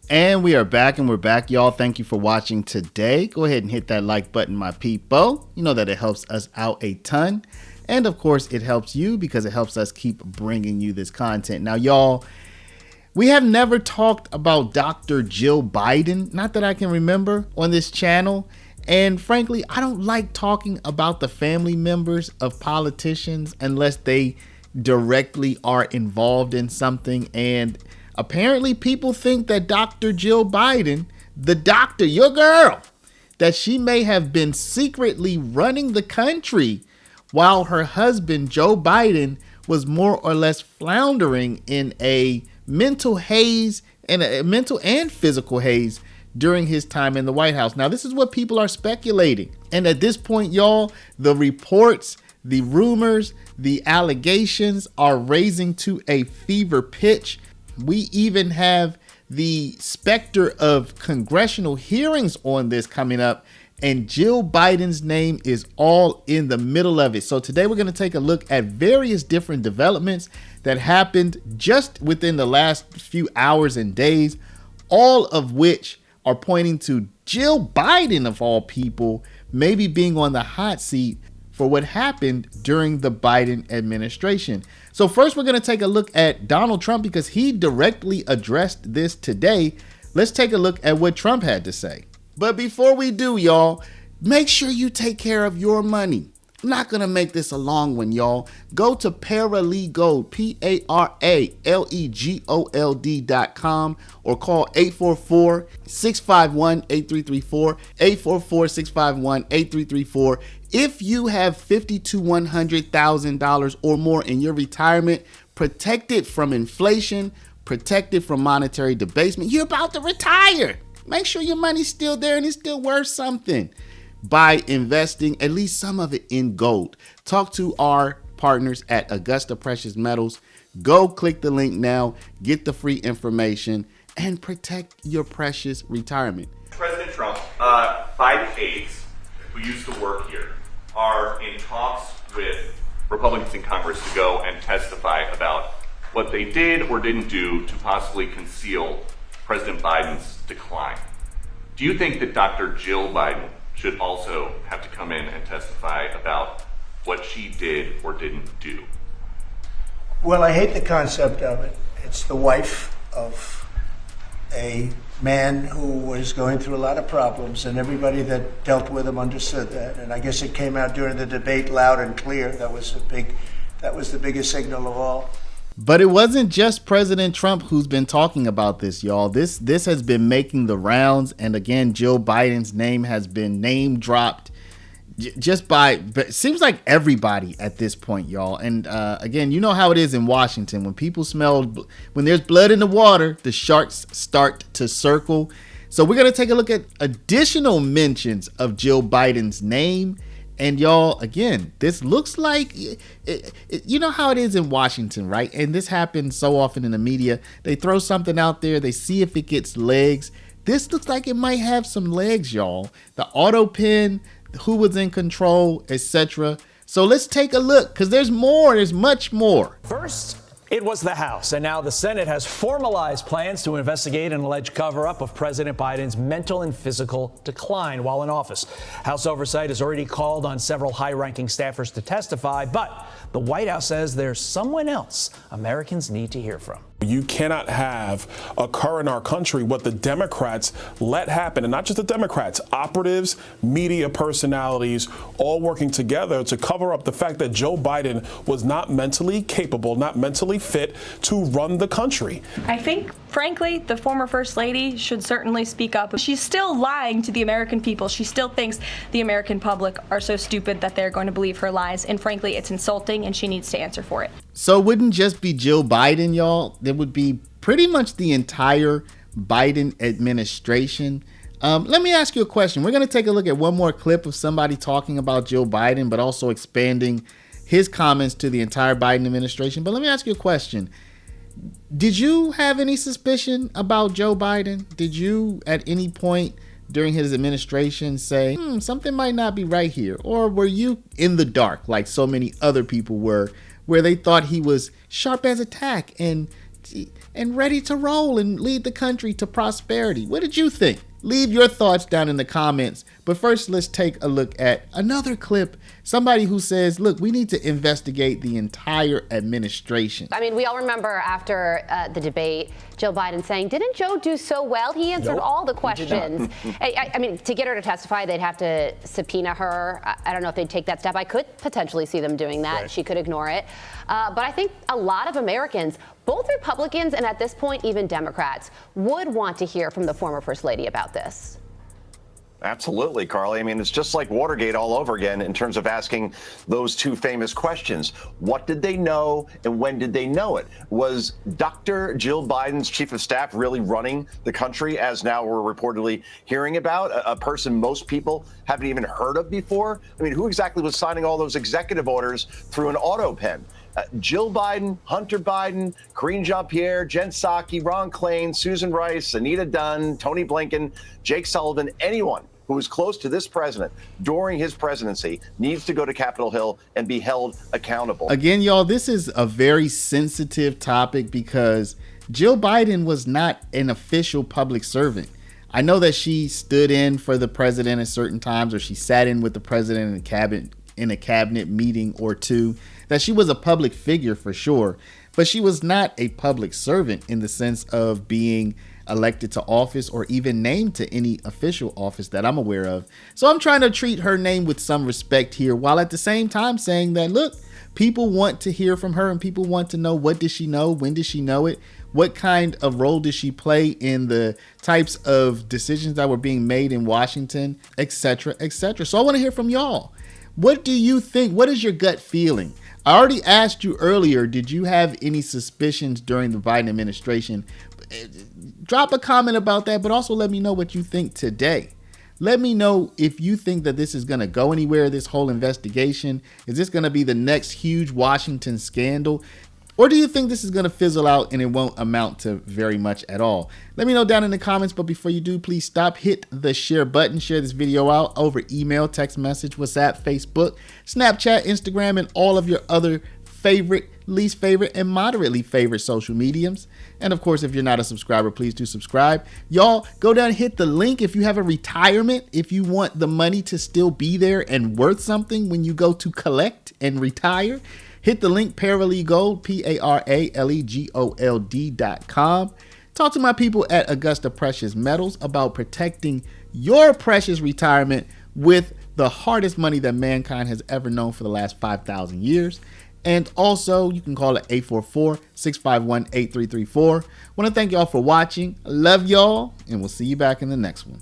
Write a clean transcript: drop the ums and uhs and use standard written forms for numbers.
And we are back, and we're back, y'all. Thank you for watching today. Go ahead and hit that like button, my people. You know that it helps us out a ton. And of course, it helps you because it helps us keep bringing you this content. Now, y'all, we have never talked about Dr. Jill Biden, not that I can remember, on this channel. And frankly, I don't like talking about the family members of politicians unless they directly are involved in something. And apparently people think that Dr. Jill Biden, the doctor, your girl, that she may have been secretly running the country while her husband, Joe Biden, was more or less floundering in a mental haze and a mental and physical haze during his time in the White House. Now, this is what people are speculating. And at this point, y'all, the reports, the rumors, the allegations are raising to a fever pitch. We even have the specter of congressional hearings on this coming up, and Jill Biden's name is all in the middle of it. So today we're going to take a look at various different developments that happened just within the last few hours and days, all of which are pointing to Jill Biden, of all people, maybe being on the hot seat for what happened during the Biden administration. So first, we're going to take a look at Donald Trump because he directly addressed this today. Let's take a look at what Trump had to say. But before we do, y'all, make sure you take care of your money. I'm not going to make this a long one, y'all. Go to Paralegold, PARALEGOLD.com, or call 844-651-8334, 844-651-8334. If you have $50,000 to $100,000 or more in your retirement, protected from inflation, protected from monetary debasement, you're about to retire. Make sure your money's still there and it's still worth something by investing at least some of it in gold. Talk to our partners at Augusta Precious Metals. Go click the link now, get the free information, and protect your precious retirement. President Trump, 5 aides who used to work here are in talks with Republicans in Congress to go and testify about what they did or didn't do to possibly conceal President Biden's decline. Do you think that Dr. Jill Biden should also have to come in and testify about what she did or didn't do? Well, I hate the concept of it. It's the wife of a man who was going through a lot of problems, and everybody that dealt with him understood that. And I guess it came out during the debate loud and clear. That was the biggest signal of all. But it wasn't just President Trump who's been talking about this, y'all. This has been making the rounds. And again, Jill Biden's name has been name dropped just by, but it seems like everybody at this point, y'all. And again, you know how it is in Washington. When people when there's blood in the water, the sharks start to circle. So we're going to take a look at additional mentions of Jill Biden's name. And y'all, again, this looks like, you know how it is in Washington, right? And this happens so often in the media. They throw something out there. They see if it gets legs. This looks like it might have some legs, y'all. The auto pen, who was in control, etc. So let's take a look because there's more. There's much more. First, it was the House, and now the Senate has formalized plans to investigate an alleged cover-up of President Biden's mental and physical decline while in office. House Oversight has already called on several high-ranking staffers to testify, but the White House says there's someone else Americans need to hear from. You cannot have occur in our country what the Democrats let happen, and not just the Democrats, operatives, media personalities, all working together to cover up the fact that Joe Biden was not mentally capable, not mentally fit to run the country. I think, frankly, the former First Lady should certainly speak up. She's still lying to the American people. She still thinks the American public are so stupid that they're going to believe her lies. And frankly, it's insulting, and she needs to answer for it. So it wouldn't just be Jill Biden, y'all. There would be pretty much the entire Biden administration. Let me ask you a question. We're going to take a look at one more clip of somebody talking about Joe Biden, but also expanding his comments to the entire Biden administration. But let me ask you a question. Did you have any suspicion about Joe Biden? Did you at any point during his administration say, something might not be right here? Or were you in the dark like so many other people were, where they thought he was sharp as a tack and and ready to roll and lead the country to prosperity. What did you think? Leave your thoughts down in the comments. But first, let's take a look at another clip. Somebody who says, look, we need to investigate the entire administration. I mean, we all remember after the debate, Joe Biden saying, didn't Joe do so well? He answered all the questions. I mean, to get her to testify, they'd have to subpoena her. I don't know if they'd take that step. I could potentially see them doing that. Right. She could ignore it. But I think a lot of Americans, both Republicans and at this point even Democrats, would want to hear from the former First Lady about this. Absolutely, Carly. I mean, it's just like Watergate all over again in terms of asking those two famous questions. What did they know and when did they know it? Was Dr. Jill Biden's chief of staff really running the country, as now we're reportedly hearing about, a person most people haven't even heard of before? I mean, who exactly was signing all those executive orders through an auto pen? Jill Biden, Hunter Biden, Karine Jean-Pierre, Jen Psaki, Ron Klain, Susan Rice, Anita Dunn, Tony Blinken, Jake Sullivan, anyone who was close to this president during his presidency needs to go to Capitol Hill and be held accountable. Again, y'all, this is a very sensitive topic because Jill Biden was not an official public servant. I know that she stood in for the president at certain times, or she sat in with the president in a cabinet meeting or two, that she was a public figure for sure, but she was not a public servant in the sense of being elected to office or even named to any official office that I'm aware of. So I'm trying to treat her name with some respect here, while at the same time saying that, look, people want to hear from her and people want to know, what does she know? When did she know it? What kind of role does she play in the types of decisions that were being made in Washington, etc., etc. So I want to hear from y'all. What do you think? What is your gut feeling? I already asked you earlier, did you have any suspicions during the Biden administration? Drop a comment about that, but also let me know what you think today. Let me know if you think that this is going to go anywhere, this whole investigation. Is this going to be the next huge Washington scandal? Or do you think this is going to fizzle out and it won't amount to very much at all? Let me know down in the comments, but before you do, please stop, hit the share button, share this video out over email, text message, WhatsApp, Facebook, Snapchat, Instagram, and all of your other favorite, least favorite, and moderately favorite social mediums. And of course, if you're not a subscriber, please do subscribe. Y'all, go down and hit the link if you have a retirement, if you want the money to still be there and worth something when you go to collect and retire. Hit the link Paralegold, PARALEGOLD.com. Talk to my people at Augusta Precious Metals about protecting your precious retirement with the hardest money that mankind has ever known for the last 5,000 years. And also, you can call it 844-651-8334. Want to thank y'all for watching. I love y'all, and we'll see you back in the next one.